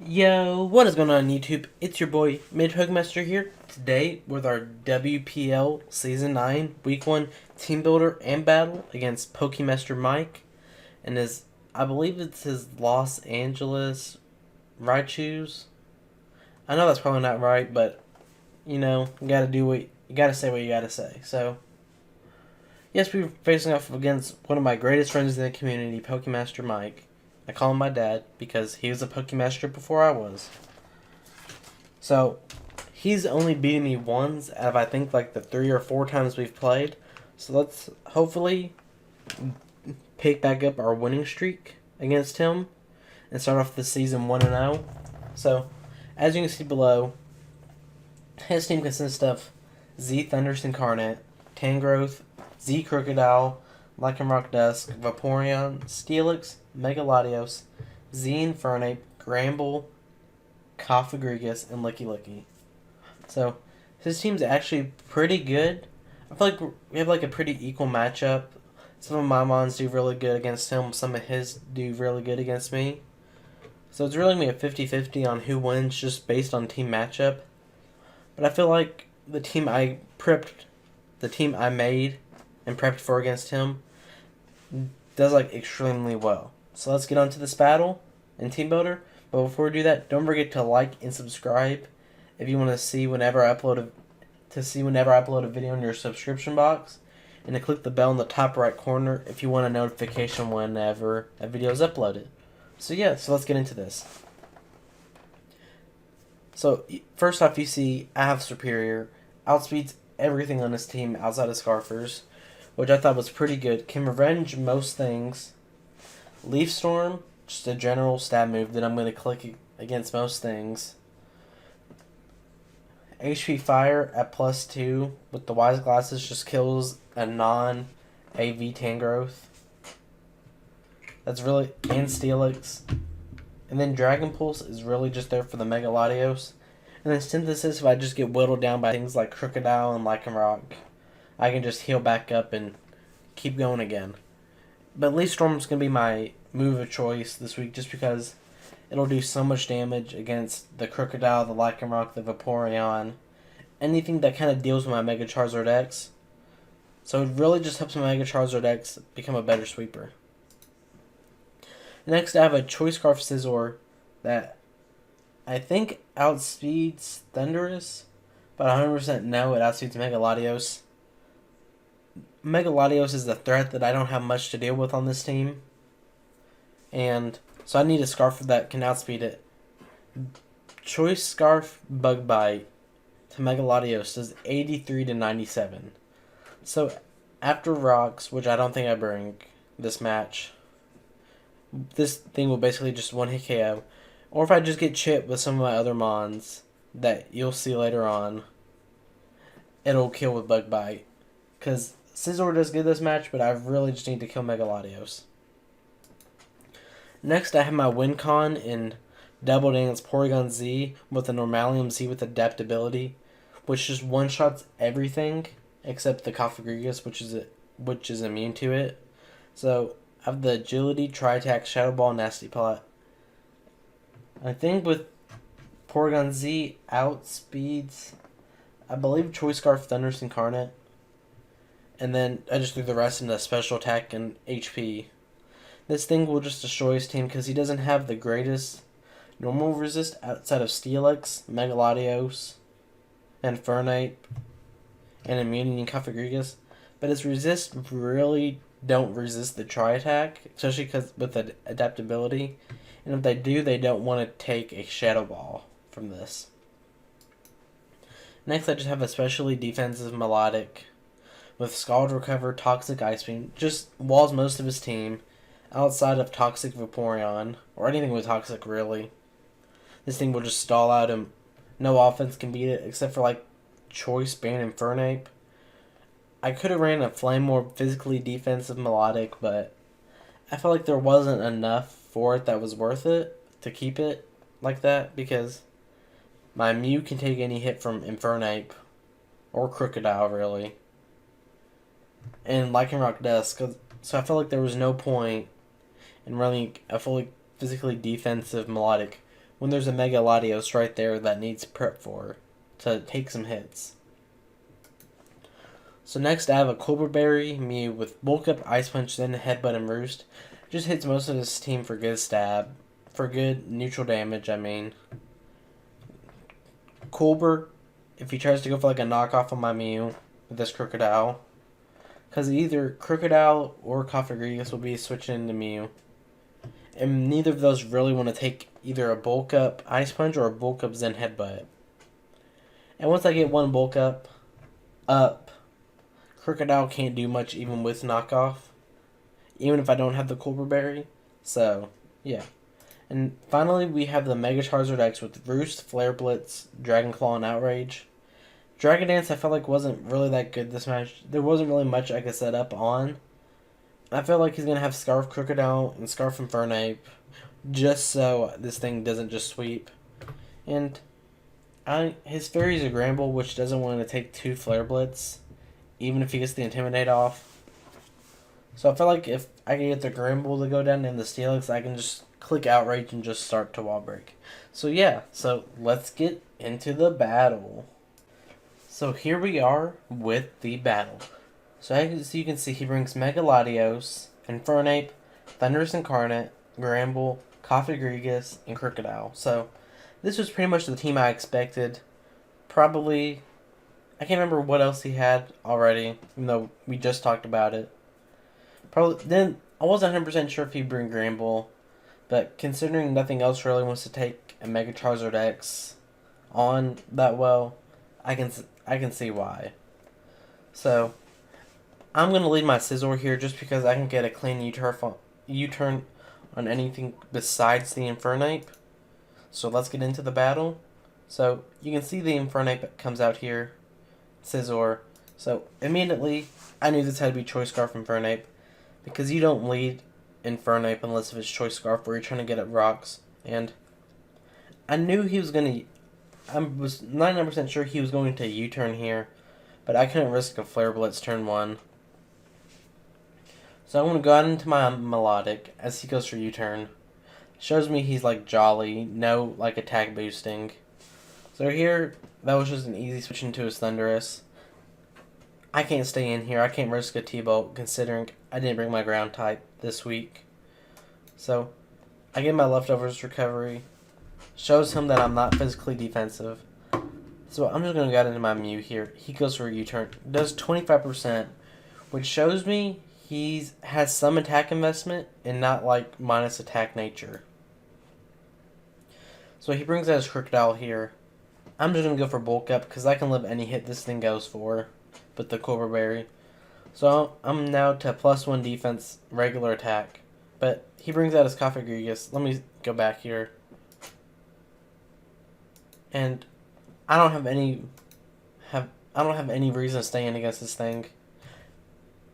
Yo, what is going on YouTube? It's your boy MidPokemaster here today with our WPL Season 9 Week 1 Team Builder and Battle against Pokemaster Mike and I believe it's his Los Angeles Raichus. I know that's probably not right, but you gotta you gotta say what you gotta say. So, yes, we're facing off against one of my greatest friends in the community, Pokemaster Mike. I call him my dad because he was a Pokemaster before I was. So, he's only beaten me once out of I think like the 3 or 4 times we've played. So let's hopefully pick back up our winning streak against him and start off the season 1-0. So, as you can see below, his team consists of Z Thunders Incarnate, Tangrowth, Z Crocodile, Lycanroc Dusk, Vaporeon, Steelix, Megaladios, Z Infernape, Gramble, Cofagrigus, and Licky Licky. So his team's actually pretty good. I feel like we have like a pretty equal matchup. Some of my mons do really good against him. Some of his do really good against me. So it's really going to be a 50-50 on who wins just based on team matchup. But I feel like the team I made and prepped for against him does like extremely well. So let's get on to this battle in Team Builder. But before we do that, don't forget to like and subscribe if you want to see whenever I upload a video in your subscription box, and to click the bell in the top right corner if you want a notification whenever a video is uploaded. So let's get into this. So first off, you see I have Superior, outspeeds everything on his team outside of Scarfers, which I thought was pretty good. Can revenge most things. Leaf Storm, just a general stab move that I'm going to click against most things. HP Fire at +2 with the Wise Glasses just kills a non-AV Tangrowth. That's really... and Steelix. And then Dragon Pulse is really just there for the Megaladios. And then Synthesis, if I just get whittled down by things like Crocodile and Lycanroc, I can just heal back up and keep going again. But Leaf Storm's going to be my move of choice this week just because it'll do so much damage against the Crocodile, the Lycanroc, the Vaporeon, anything that kind of deals with my Mega Charizard X. So it really just helps my Mega Charizard X become a better sweeper. Next, I have a Choice Scarf Scizor that I think outspeeds Thundurus, but 100% no, it outspeeds Megaladios. Megaladios is the threat that I don't have much to deal with on this team, and so I need a Scarf that can outspeed it. Choice Scarf Bug Bite to Megaladios does 83 to 97. So after Rocks, which I don't think I bring this match, this thing will basically just one-hit KO. Or if I just get chipped with some of my other mons that you'll see later on, it'll kill with Bug Bite. Because Scizor does good this match, but I really just need to kill Megaladios. Next, I have my Wincon in Double Dance Porygon Z with the Normalium Z with Adaptability, which just one-shots everything except the Cofagrigus, which is immune to it. So I have the Agility, Tri-Attack, Shadow Ball, Nasty Plot. I think with Porygon Z outspeeds, I believe Choice Scarf Thundurus Incarnate. And then I just threw the rest into special attack and HP. This thing will just destroy his team because he doesn't have the greatest normal resist outside of Steelix, Megaladios, Infernape, and Immunity and Cofagrigus. But his resist really don't resist the Tri-Attack, especially because with the adaptability. And if they do, they don't want to take a Shadow Ball from this. Next, I just have a specially defensive Melodic with Scald Recover, Toxic Ice Beam. Just walls most of his team outside of Toxic Vaporeon, or anything with Toxic really. This thing will just stall out him. No offense can beat it except for like Choice Band Infernape. I could have ran a more physically defensive Melodic, but I felt like there wasn't enough for it that was worth it to keep it like that because my Mew can take any hit from Infernape or Crocodile really. And Lycanroc Dusk, so I felt like there was no point in running a fully physically defensive Melodic when there's a Mega Latios right there that needs prep for to take some hits. So next I have a Cobra Berry Mew with Bulk Up, Ice Punch, then Headbutt and Roost. Just hits most of his team for good stab. For good neutral damage, I mean. Cobra, if he tries to go for like a knockoff on my Mew with this Crocodile. Because either Crocodile or Cofagrigus will be switching into Mew. And neither of those really want to take either a Bulk Up Ice Punch or a Bulk Up Zen Headbutt. And once I get one Bulk Up, Crocodile can't do much even with knockoff. Even if I don't have the Cobra Berry. So, yeah. And finally, we have the Mega Charizard X with Roost, Flare Blitz, Dragon Claw, and Outrage. Dragon Dance I felt like wasn't really that good this match. There wasn't really much I could set up on. I feel like he's going to have Scarf Crocodile and Scarf Infernape just so this thing doesn't just sweep. And his Fairy's a Gramble, which doesn't want to take 2 Flare Blitz, even if he gets the Intimidate off. So I feel like if I can get the Gramble to go down and the Steelix, I can just click Outrage and just start to wall break. So yeah, so let's get into the battle. So here we are with the battle. So as you can see, he brings Mega Latios, Infernape, Thundurus Incarnate, Gramble, Cofagrigus, and Crocodile. So this was pretty much the team I expected. Probably, I can't remember what else he had already, even though we just talked about it. Probably then I wasn't 100% sure if he'd bring Gramble, but considering nothing else really wants to take a Mega Charizard X on that well, I can see why. So I'm gonna leave my Scizor here just because I can get a clean U-turn on anything besides the Infernape. So let's get into the battle. So you can see the Infernape comes out here, Scizor. So immediately I knew this had to be Choice Scarf Infernape, because you don't lead Infernape unless if it's Choice Scarf where you're trying to get at rocks. And I knew he was going to... I was 99% sure he was going to U-turn here, but I couldn't risk a Flare Blitz turn 1. So I'm going to go out into my Melodic as he goes for U-turn. Shows me he's like Jolly, no like attack boosting. So here, that was just an easy switch into his Thundurus. I can't stay in here. I can't risk a T-Bolt considering I didn't bring my ground type this week. So I get my leftovers recovery. Shows him that I'm not physically defensive. So I'm just going to go out into my Mew here. He goes for a U-turn. Does 25%, which shows me he has some attack investment and not like minus attack nature. So he brings out his Crocodile here. I'm just going to go for Bulk Up because I can live any hit this thing goes for. With the Cobra Berry. So I'm now to +1 defense, regular attack. But he brings out his Cofagrigus. Let me go back here. And I don't have any reason to stay in against this thing.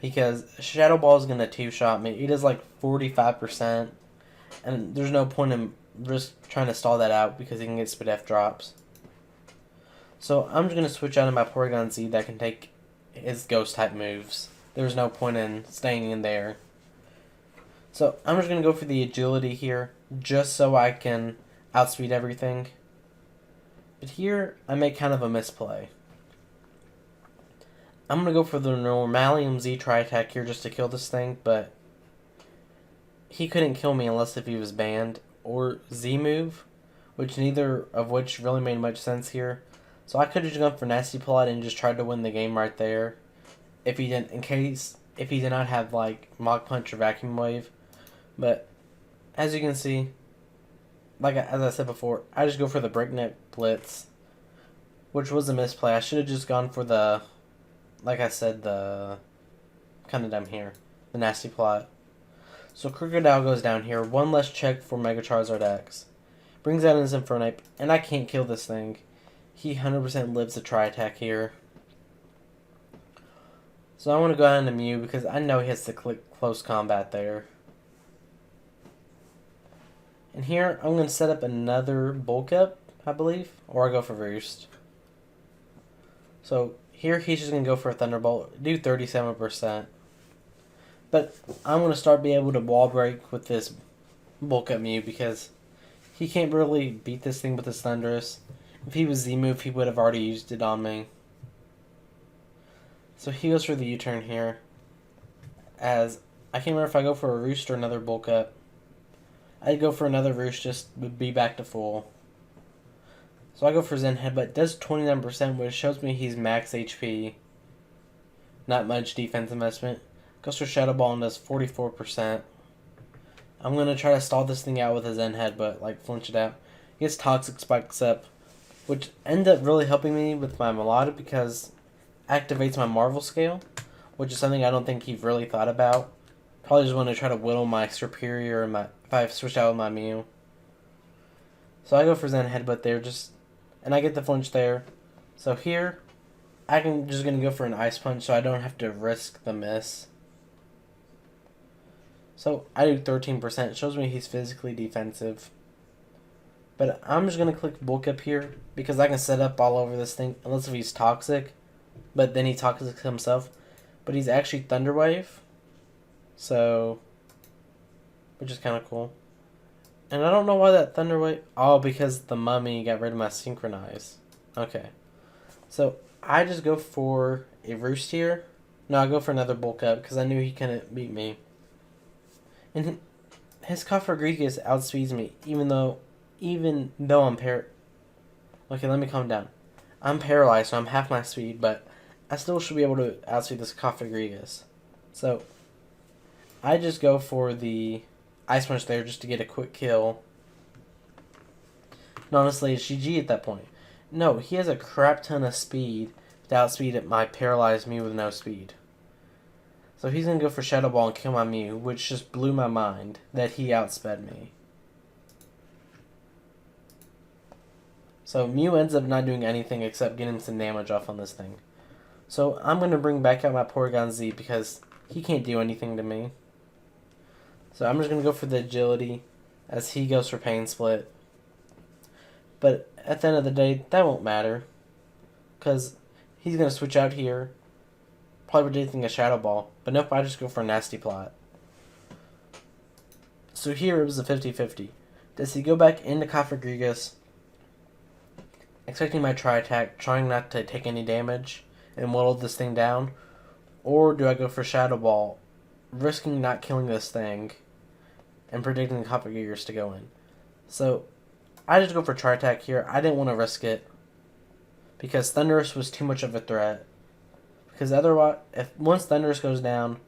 Because Shadow Ball is gonna 2-shot me. It does like 45%. And there's no point in just trying to stall that out because he can get Spit F drops. So I'm just gonna switch out of my Porygon Z that can take his ghost type moves. There's no point in staying in there. So I'm just going to go for the agility here just so I can outspeed everything. But here I make kind of a misplay. I'm going to go for the Normalium Z Tri-Attack here just to kill this thing, but he couldn't kill me unless if he was banned, or Z move, which neither of which really made much sense here. So I could have just gone for Nasty Plot and just tried to win the game right there. If he did not have like Mach Punch or Vacuum Wave. But as you can see, as I said before, I just go for the Breakneck Blitz, which was a misplay. I should have just gone for the, like I said, the kind of dumb here, the Nasty Plot. So Crocodile goes down here. One less check for Mega Charizard X. Brings out his Infernape, and I can't kill this thing. He 100% lives the Tri-Attack here. So I want to go out into Mew because I know he has to click Close Combat there. And here I'm going to set up another Bulk Up, I believe. Or I go for Roost. So here he's just going to go for a Thunderbolt. Do 37%. But I'm going to start being able to wall break with this Bulk Up Mew because he can't really beat this thing with his Thunderous. If he was Z-move, he would have already used it on me. So he goes for the U-turn here. As I can't remember if I go for a Roost or another Bulk Up. I'd go for another Roost, just would be back to full. So I go for Zen Headbutt. Does 29%, which shows me he's max HP. Not much defense investment. Goes for Shadow Ball and does 44%. I'm going to try to stall this thing out with a Zen Headbutt, like flinch it out. He gets Toxic Spikes up, which ended up really helping me with my Melodic because it activates my Marvel Scale, which is something I don't think he really thought about. Probably just want to try to whittle my Superior and if I've switched out with my Mew. So I go for Zen Headbutt there, and I get the flinch there. So here, I'm just going to go for an Ice Punch so I don't have to risk the miss. So I do 13%. It shows me he's physically defensive. But I'm just going to click Bulk Up here because I can set up all over this thing. Unless if he's Toxic. But then he's Toxic himself. But he's actually Thunder Wave. So, which is kind of cool. And I don't know why that Thunder Wave... Oh, because the Mummy got rid of my Synchronize. Okay. So, I just go for a Roost here. No, I go for another Bulk Up because I knew he couldn't beat me. And his Cofagrigus outspeeds me, even though I'm Okay, let me calm down. I'm paralyzed, so I'm half my speed, but I still should be able to outspeed this Cofagrigus. So, I just go for the Ice Punch there just to get a quick kill. And honestly, it's GG at that point. No, he has a crap ton of speed to outspeed my paralyzed Mew with no speed. So he's going to go for Shadow Ball and kill my Mew, which just blew my mind that he outsped me. So Mew ends up not doing anything except getting some damage off on this thing. So I'm going to bring back out my Porygon Z because he can't do anything to me. So I'm just going to go for the Agility as he goes for Pain Split. But at the end of the day, that won't matter. Because he's going to switch out here. Probably predicting a Shadow Ball. But nope, I just go for a Nasty Plot. So here it was a 50-50. Does he go back into Cofagrigus, expecting my Tri-Attack, trying not to take any damage, and whittle this thing down? Or do I go for Shadow Ball, risking not killing this thing, and predicting the Cofagrigus to go in? So, I just go for Tri-Attack here. I didn't want to risk it, because Thundurus was too much of a threat. Because otherwise, once Thundurus goes down,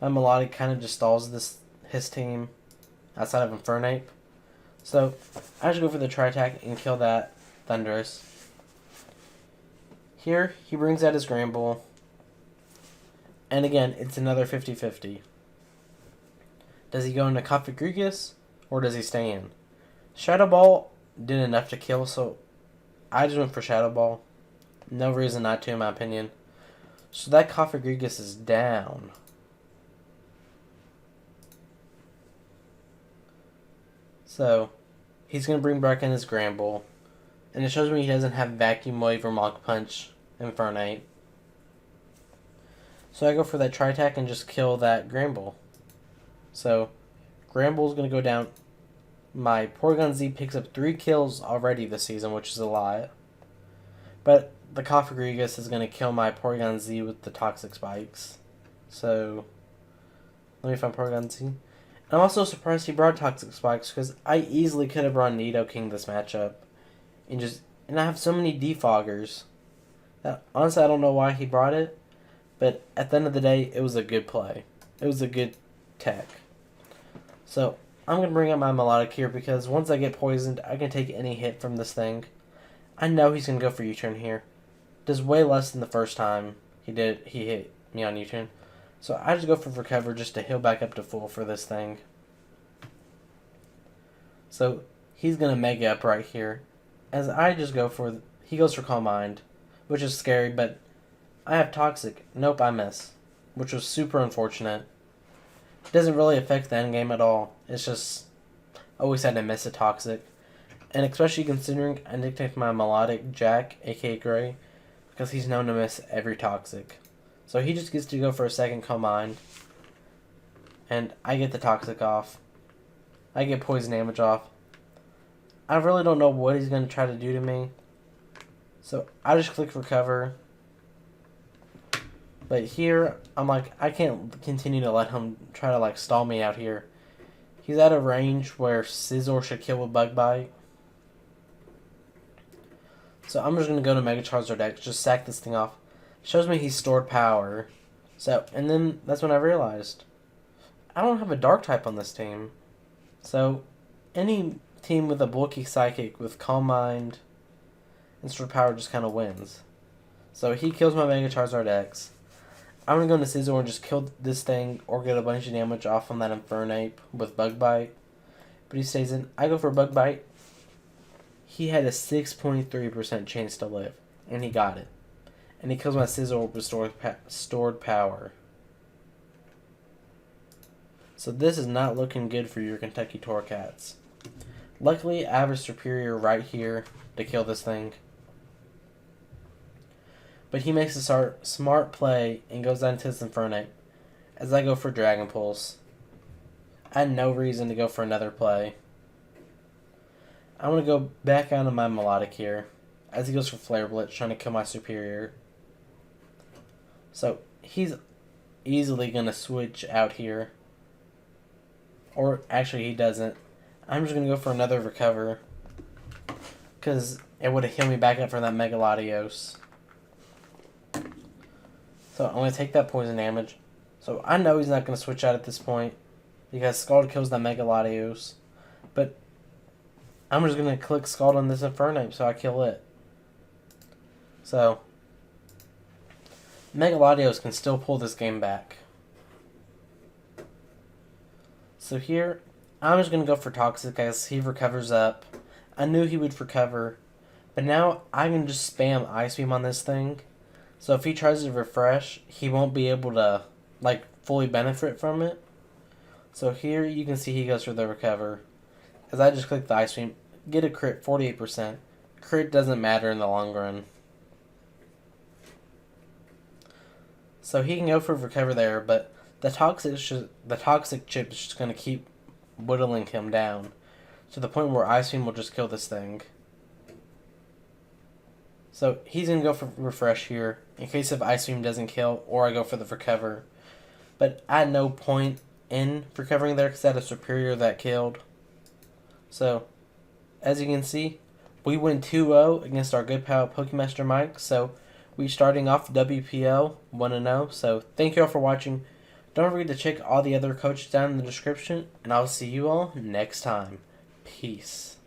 my Melodic kind of just stalls his team outside of Infernape. So, I just go for the Tri-Attack and kill that Thundurus. Here, he brings out his Granbull. And again, it's another 50-50. Does he go into Cofagrigus, or does he stay in? Shadow Ball did enough to kill, so I just went for Shadow Ball. No reason not to, in my opinion. So that Cofagrigus is down. So, he's going to bring back in his Granbull. And it shows me he doesn't have Vacuum Wave or Mach Punch Infernape. So I go for that Tri-Attack and just kill that Granbull. So, Granbull's going to go down. My Porygon Z picks up 3 kills already this season, which is a lot. But the Cofagrigus is going to kill my Porygon Z with the Toxic Spikes. So, let me find Porygon Z. And I'm also surprised he brought Toxic Spikes, because I easily could have brought Nidoking this matchup. And I have so many Defoggers. Honestly, I don't know why he brought it. But at the end of the day, it was a good play. It was a good tech. So, I'm going to bring up my Melodic here, because once I get poisoned, I can take any hit from this thing. I know he's going to go for U-turn here. Does way less than the first time he hit me on U-turn. So I just go for Recover just to heal back up to full for this thing. So he's going to Mega Up right here. As I just go for... He goes for Calm Mind, which is scary, but I have Toxic. Nope, I miss. Which was super unfortunate. It doesn't really affect the endgame at all. It's just... always had to miss a Toxic. And especially considering I nicknamed my Melodic Jack, aka Gray, because he's known to miss every Toxic. So he just gets to go for a second Calm Mind. And I get the Toxic off. I get poison damage off. I really don't know what he's going to try to do to me. So I just click recover. But here, I'm like, I can't continue to let him try to like stall me out here. He's at a range where Scizor should kill with Bug Bite. So I'm just going to go to Mega Charizard X, just sack this thing off. Shows me he's stored power. So, and then that's when I realized, I don't have a Dark type on this team. So, any team with a bulky Psychic with Calm Mind and stored power just kind of wins. So he kills my Mega Charizard X. I'm going to go into Scizor and just kill this thing or get a bunch of damage off on that Infernape with Bug Bite. But he stays in. I go for Bug Bite. He had a 6.3% chance to live, and he got it. And he kills my Scizor with stored power. So this is not looking good for your Kentucky Torracats. Luckily, I have a Superior right here to kill this thing. But he makes a smart play and goes down to his Infernape as I go for Dragon Pulse. I had no reason to go for another play. I'm going to go back out of my Melodic here as he goes for Flare Blitz, trying to kill my Superior. So he's easily going to switch out here. Or actually he doesn't. I'm just going to go for another Recover because it would have healed me back up from that Mega Latios. So I'm going to take that poison damage. So I know he's not going to switch out at this point because Scald kills that Mega Latios. But I'm just going to click Scald on this Infernape so I kill it. So Mega Latios can still pull this game back. So here, I'm just going to go for Toxic as he recovers up. I knew he would recover. But now I can just spam Ice Beam on this thing. So if he tries to refresh, he won't be able to like fully benefit from it. So here you can see he goes for the Recover. As I just click the Ice Beam, get a crit, 48%. Crit doesn't matter in the long run. So he can go for Recover there, but the toxic chip is just going to keep whittling him down to the point where Ice Beam will just kill this thing. So he's going to go for Refresh here in case if Ice Beam doesn't kill or I go for the Recover. But I had no point in recovering there because I had a Superior that killed. So as you can see, we win 2-0 against our good pal Pokemaster Mike. So we're starting off WPL 1-0. So thank you all for watching. Don't forget to check all the other coaches down in the description. And I'll see you all next time. Peace.